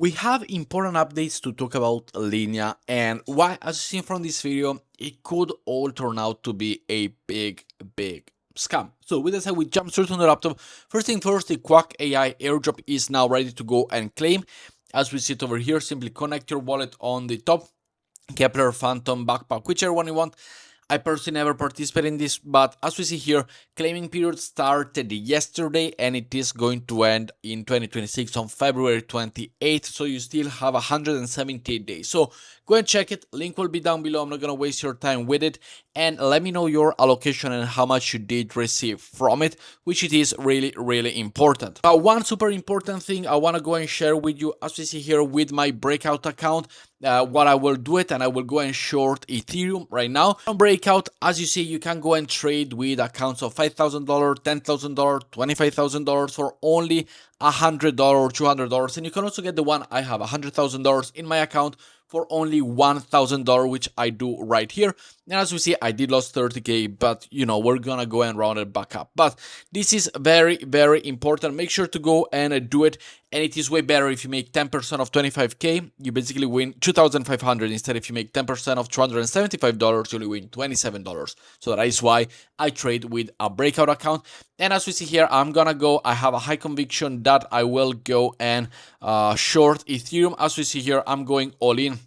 We have important updates to talk about Linea, and why, as you see from this video, it could all turn out to be a big scam. So with that said, we jump straight on the laptop. First thing first, the Quack AI airdrop is now ready to go and claim. As we see it over here, simply connect your wallet on the top, Kepler, Phantom, Backpack, whichever one you want. I personally never participated in this, but as we see here, claiming period started yesterday and it is going to end in 2026 on February 28th, so you still have 178 days. So go and check it, link will be down below. I'm not gonna waste your time with it, and let me know your allocation and how much you did receive from it, which it is really important. One super important thing I want to go and share with you, as we see here with my breakout account, what I will do it, and I will go and short Ethereum right now. On breakout, as you see, you can go and trade with accounts of $5,000, $10,000, $25,000 for only $100, $200, and you can also get the one I have, $100,000 in my account for only $1,000, which I do right here. And as we see, I did lose 30k, but you know, we're gonna go and round it back up. But this is very important. Make sure to go and do it. And it is way better if you make 10% of 25k, you basically win 2,500. Instead, if you make 10% of $275, you only win $27. So that is why I trade with a breakout account. And as we see here, I'm gonna go, I have a high conviction that I will go and short Ethereum. As we see here, I'm going all in,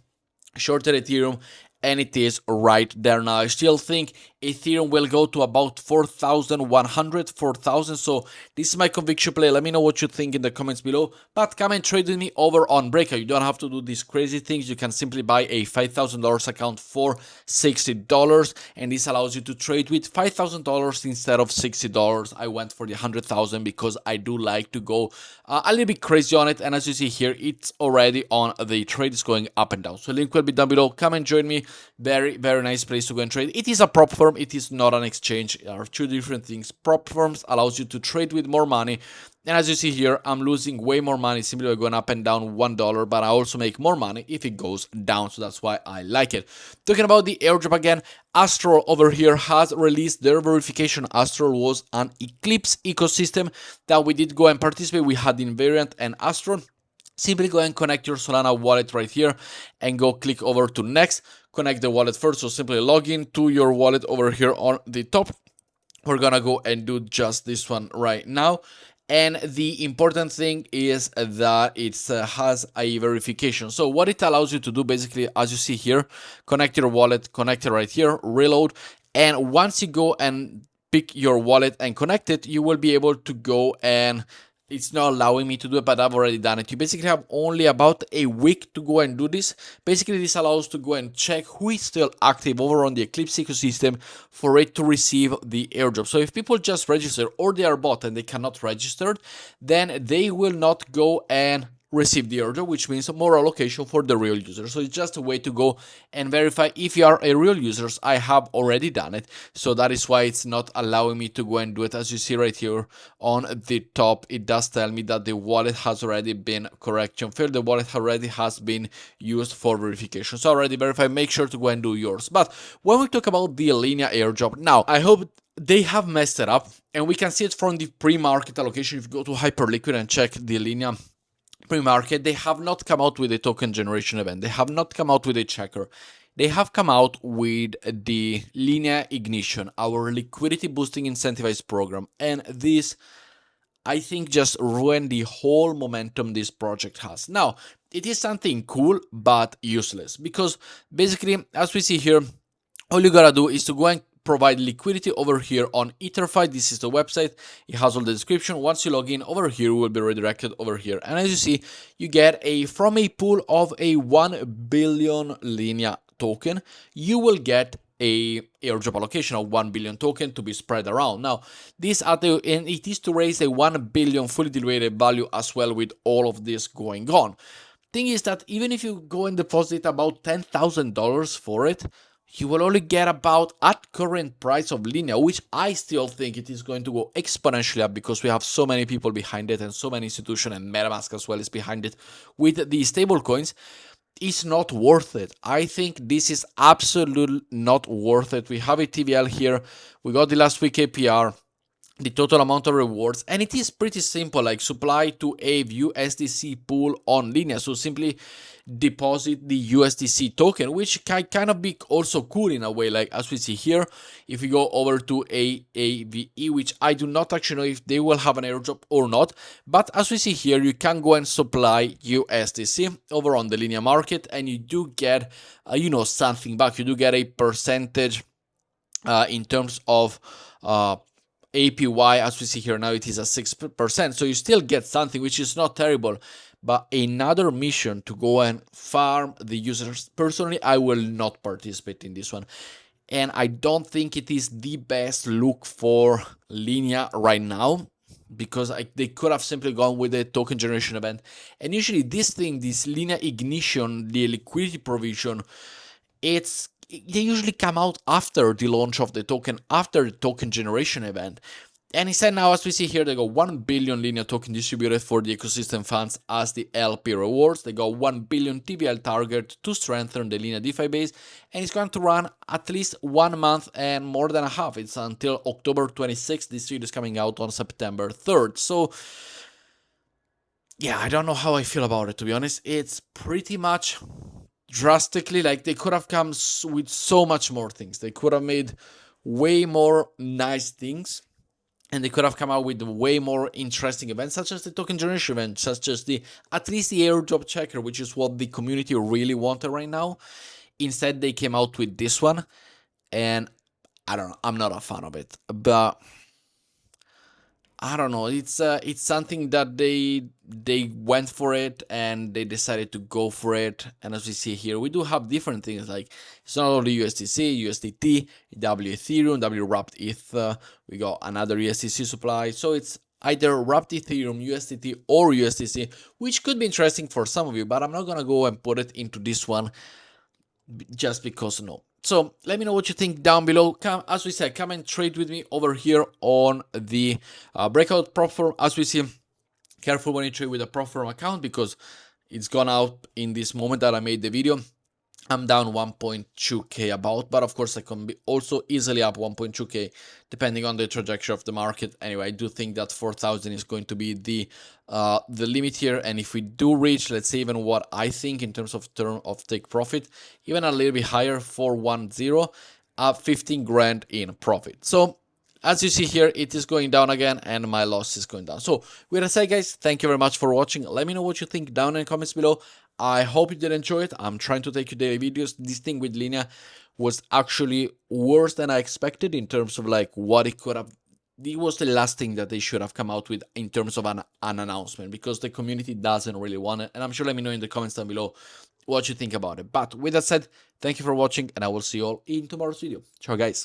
shorted Ethereum, and it is right there now. I still think Ethereum will go to about 4,100, 4,000. So this is my conviction play. Let me know what you think in the comments below. But come and trade with me over on Breakout. You don't have to do these crazy things. You can simply buy a $5,000 account for $60. And this allows you to trade with $5,000 instead of $60. I went for the 100,000 because I do like to go a little bit crazy on it. And as you see here, it's already on the trade. Is going up and down. So link will be down below. Come and join me. Very nice place to go and trade. It is a prop firm, it is not an exchange. There are two different things. Prop firms allows you to trade with more money, and as you see here, I'm losing way more money simply by going up and down $1, but I also make more money if it goes down, so that's why I like it. Talking about the airdrop again, Astral over here has released their verification. Astral was an Eclipse ecosystem that we did go and participate. We had Invariant and Astral. Simply go and connect your Solana wallet right here and go click over to next. Connect the wallet first, so simply log in to your wallet over here on the top. We're gonna go and do just this one right now. And the important thing is that it has a verification. So what it allows you to do, basically, as you see here, connect your wallet, connect it right here, reload. And once you go and pick your wallet and connect it, you will be able to go and it's not allowing me to do it, but I've already done it. You basically have only about a week to go and do this. Basically, this allows to go and check who is still active over on the Eclipse ecosystem for it to receive the airdrop. So if people just register or they are bot and they cannot register, then they will not go and receive the airdrop, which means more allocation for the real user. So it's just a way to go and verify if you are a real user. I have already done it, so that is why it's not allowing me to go and do it. As you see right here on the top, it does tell me that the wallet has already been correction failed. The wallet already has been used for verification. So already verified. Make sure to go and do yours. But when we talk about the Linea airdrop, now I hope they have messed it up, and we can see it from the pre-market allocation. If you go to Hyperliquid and check the Linea pre-market, they have not come out with a token generation event. They have not come out with a checker. They have come out with the Linea Ignition, our liquidity boosting incentivized program. And this, I think, just ruined the whole momentum this project has. Now, it is something cool, but useless. Because basically, as we see here, all you gotta do is to go and provide liquidity over here on EtherFi. This is the website. It has all the description. Once you log in over here, you will be redirected over here. And as you see, you get from a pool of a 1 billion Linea token, you will get a airdrop allocation of 1 billion token to be spread around. Now, this and it is to raise a 1 billion fully diluted value as well with all of this going on. Thing is that even if you go and deposit about $10,000 for it, you will only get about, at current price of Linea, which I still think it is going to go exponentially up because we have so many people behind it and so many institutions, and MetaMask as well is behind it with the stable coins. It's not worth it. I think this is absolutely not worth it. We have a TVL here. We got the last week APR. the total amount of rewards, and it is pretty simple, like supply to a USDC pool on Linea. So simply deposit the USDC token, which can kind of be also cool in a way, like as we see here. If we go over to AAVE, which I do not actually know if they will have an airdrop or not, but as we see here, you can go and supply USDC over on the Linea market, and you do get something back. You do get a percentage in terms of APY. As we see here now, it is at 6%, so you still get something, which is not terrible. But another mission to go and farm the users. Personally, I will not participate in this one, and I don't think it is the best look for Linea right now, because they could have simply gone with the token generation event. And usually this Linea Ignition, the liquidity provision, they usually come out after the launch of the token, after the token generation event. And instead now, as we see here, they got 1 billion Linea token distributed for the ecosystem funds as the LP rewards. They got 1 billion TVL target to strengthen the Linea DeFi base, and it's going to run at least 1 month and more than a half. It's until October 26th. This video is coming out on September 3rd. So yeah, I don't know how I feel about it, to be honest. It's pretty much drastically, like, they could have come with so much more things. They could have made way more nice things, and they could have come out with way more interesting events, such as the token generation event, such as at least the airdrop checker, which is what the community really wanted right now. Instead, they came out with this one, and I don't know, I'm not a fan of it, but I don't know. It's something that they went for it, and they decided to go for it. And as we see here, we do have different things, like it's not only USDC, USDT, W Ethereum, W wrapped ETH. We got another USDC supply. So it's either wrapped Ethereum, USDT, or USDC, which could be interesting for some of you. But I'm not gonna go and put it into this one just because no. So let me know what you think down below. As we said, come and trade with me over here on the breakout prop firm. As we see, careful when you trade with a prop firm account, because it's gone out in this moment that I made the video. I'm down 1.2k about, but of course I can be also easily up 1.2k depending on the trajectory of the market. Anyway, I do think that 4,000 is going to be the limit here, and if we do reach, let's say, even what I think in terms of take profit, even a little bit higher, 410, 15 grand in profit. So as you see here, it is going down again, and my loss is going down. So with that said, guys, thank you very much for watching. Let me know what you think down in the comments below. I hope you did enjoy it. I'm trying to take you daily videos. This thing with Linea was actually worse than I expected in terms of like what it could have. It was the last thing that they should have come out with in terms of an announcement, because the community doesn't really want it. And I'm sure, let me know in the comments down below what you think about it. But with that said, thank you for watching, and I will see you all in tomorrow's video. Ciao, guys.